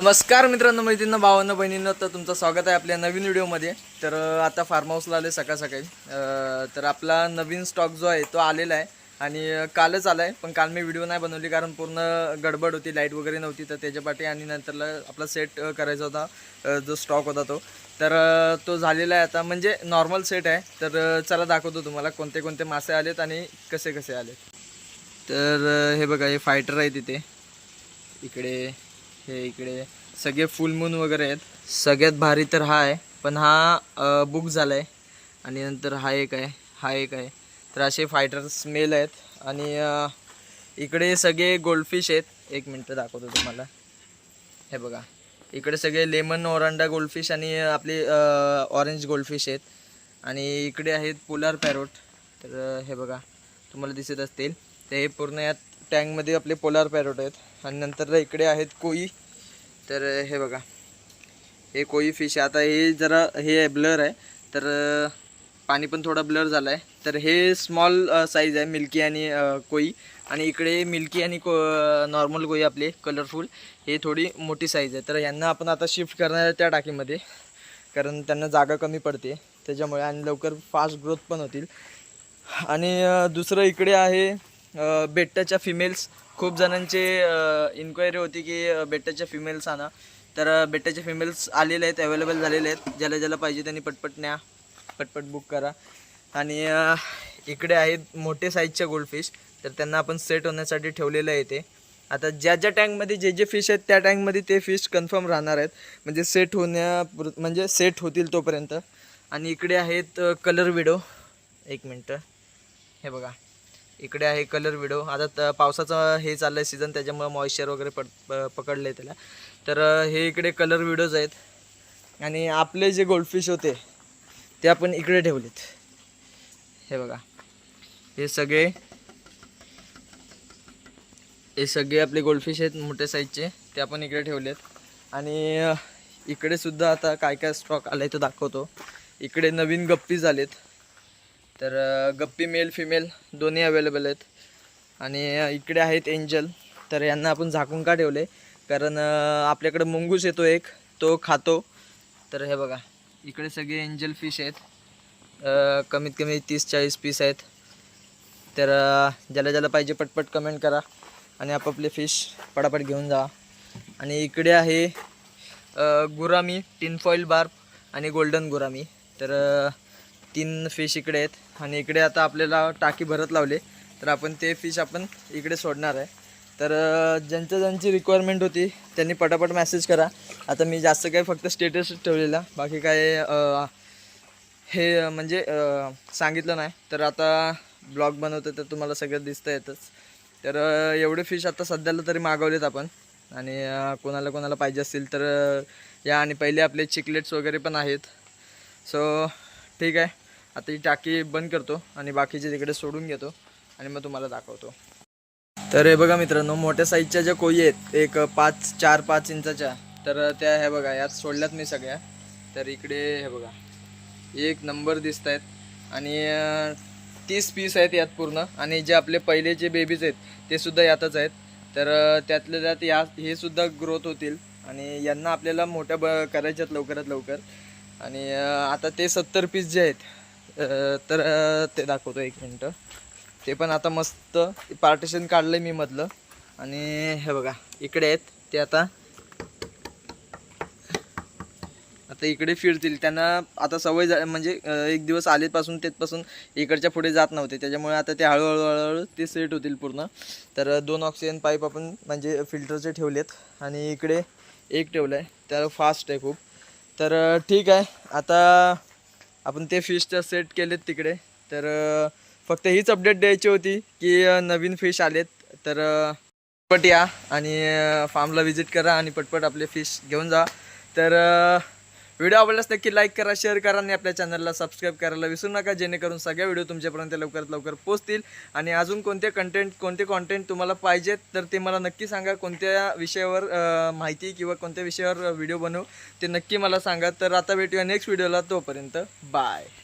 नमस्कार मित्रांनो, मैत्रिणींनो, भावांनो, बहिणींनो, तर तुमचं स्वागत आहे आपल्या नवीन व्हिडिओमध्ये. तर आता फार्म हाऊसला आले सकाळी. तर आपला नवीन स्टॉक जो आहे तो आलेला आहे आणि कालच आला आहे. पण काल मी व्हिडिओ नाही बनवली कारण पूर्ण गडबड होती, लाईट वगैरे नव्हती. तर त्याच्यापाठी आणि नंतरला आपला सेट करायचा होता, जो स्टॉक होता तो. तर तो झालेला आहे आता, म्हणजे नॉर्मल सेट आहे. तर चला दाखवतो तुम्हाला कोणते कोणते मासे आलेत आणि कसे कसे आलेत. तर हे बघा, हे फायटर आहे तिथे, इकडे सगळे फुल मून वगैरे आहेत. सगळ्यात भारी तर हा आहे, पण हा बुक झाला आहे. आणि नंतर हा एक आहे. तर असे फायटर्स मेल आहेत. आणि इकडे सगळे गोल्डफिश आहेत. एक मिनटं दाखवतो तुम्हाला. हे बघा, इकडे सगळे लेमन ओरांडा गोल्डफिश आणि आपले ऑरेंज गोल्डफिश आहेत. आणि इकडे आहेत पोलार पॅरोट. तर हे बघा, तुम्हाला दिसत असतील ते पूर्ण या टँकमध्ये आपले पोलार पॅरोट आहेत. आणि नंतर इकडे आहेत कोई. तर हे बघा, हे कोई फिश आहे. आता हे जरा हे ब्लर आहे, तर पाणी पण थोडा ब्लर झाला आहे. तर हे स्मॉल साईज आहे, मिल्की आणि कोई. आणि इकडे मिल्की आणि नॉर्मल कोई आपले कलरफुल, हे थोडी मोठी साईज आहे. तर यांना आपण आता शिफ्ट करणार आहे त्या टाकीमध्ये, कारण त्यांना जागा कमी पडते त्याच्यामुळे, आणि लवकर फास्ट ग्रोथ पण होतील. आणि दुसरं इकडे आहे बेट्टाच्या फिमेल्स. खूप जणांचे इन्क्वायरी होती की बेट्टाच्या फिमेल्स आणा. तर बेट्टाचे फिमेल्स आलेले आहेत, अवेलेबल झालेले आहेत. ज्याला पाहिजे त्यांनी पटपट न्या, पटपट बुक करा. आणि इकडे आहेत मोठे साईजच्या गोल्डफिश. तर त्यांना आपण सेट होण्यासाठी ठेवलेलं आहे ते. आता ज्या टँकमध्ये जे फिश आहेत त्या टँकमध्ये ते फिश कन्फर्म राहणार आहेत, म्हणजे सेट होतील तोपर्यंत. आणि इकडे आहेत कलर विडो. एक मिनटं, हे बघा, इकडे आहे कलर विडो. आता पावसाचा हे चाललं आहे सीझन, त्याच्यामुळे मॉइश्चर वगैरे पकडलं आहे त्याला. तर हे इकडे कलर विडोज आहेत. आणि आपले जे गोल्डफिश होते ते आपण इकडे ठेवलेत. हे बघा, हे सगळे आपले गोल्डफिश आहेत मोठ्या साईजचे, ते आपण इकडे ठेवलेत. आणि इकडे सुद्धा आता काय काय स्टॉक आला आहे तो दाखवतो. इकडे नवीन गप्पीज आलेत. तर गप्पी मेल फिमेल दोन्ही अवेलेबल आहेत. आणि इकडे आहेत एंजल. तर यांना आपण झाकून का ठेवले, कारण आपल्याकडे मुंगूस येतो एक, तो खातो. तर हे बघा, इकडे सगळे एंजल फिश आहेत. कमीत कमी 30-40 पीस आहेत. तर ज्याला पाहिजे पटपट कमेंट करा आणि आपापले फिश पटापट घेऊन जा. आणि इकडे आहे गुरामी, टिनफॉईल बार्ब आणि गोल्डन गुरामी. तर 3 फिश इकडे आहेत. आणि इकडे आता आपल्याला टाकी भरत लावले, तर आपण ते फिश आपण इकडे सोडणार आहे. तर ज्यांची रिक्वायरमेंट होती त्यांनी पटापट मेसेज करा. आता मी जास्त काही फक्त स्टेटस ठेवलेला, बाकी काय हे म्हणजे सांगितलं नाही. तर आता ब्लॉग बनवतो तर तुम्हाला सगळं दिसतं येतच. तर एवढे फिश आता सध्याला तरी मागवलेत आपण. आणि कोणाला पाहिजे असतील तर या. आणि पहिले आपले चिकलेट्स वगैरे पण आहेत. सो ठीक आहे, आता ही टाकी बंद करतो आणि बाकीचे तिकडे सोडून घेतो आणि मग तुम्हाला दाखवतो. तर हे बघा मित्रांनो, मोठ्या साईजच्या ज्या कोई आहेत, एक 4-5 इंचाच्या, तर त्या हे बघा यात सोडल्यात मी सगळ्या. तर इकडे हे बघा, एक नंबर दिसत आहेत. आणि 30 पीस आहेत यात पूर्ण. आणि जे आपले पहिले जे बेबीज आहेत ते सुद्धा यातच आहेत. तर त्यातल्या त्यात हे सुद्धा ग्रोथ होतील आणि यांना आपल्याला मोठ्या करायच्यात लवकरात लवकर. आणि आता ते 70 पीस जे आहेत, तर ते दाखवतो एक मिनटं. ते पण आता मस्त पार्टिशन काढलं आहे मी मधलं. आणि हे बघा, इकडे आहेत ते. आता इकडे फिरतील. त्यांना आता सवय म्हणजे एक दिवस आलेपासून तेथपासून इकडच्या पुढे जात नव्हते, त्याच्यामुळे आता ते हळूहळू ते सेट होतील पूर्ण. तर 2 ऑक्सिजन पाईप आपण म्हणजे फिल्टरचे ठेवलेत. आणि इकडे एक ठेवलं आहे, त्याला फास्ट आहे खूप. तर ठीक आहे, आता आपण ते फिशचं सेट केलेत तिकडे. तर फक्त हीच अपडेट द्यायची होती की नवीन फिश आलेत. तर पटपट या आणि फार्मला व्हिजिट करा आणि पटपट आपले फिश घेऊन जा. तर व्हिडिओ आवडल्यास नक्की लाईक करा, शेअर करा आणि आपल्या चॅनलला सबस्क्राईब करायला विसरू नका, जेणेकरून सगळ्या व्हिडिओ तुमच्यापर्यंत लवकरात लवकर पोहोचतील. आणि अजून कोणते कॉन्टेंट तुम्हाला पाहिजेत तर ते मला नक्की सांगा. कोणत्या विषयावर माहिती किंवा कोणत्या विषयावर व्हिडिओ बनवू ते नक्की मला सांगा. तर आता भेटूया नेक्स्ट व्हिडिओला, तोपर्यंत बाय.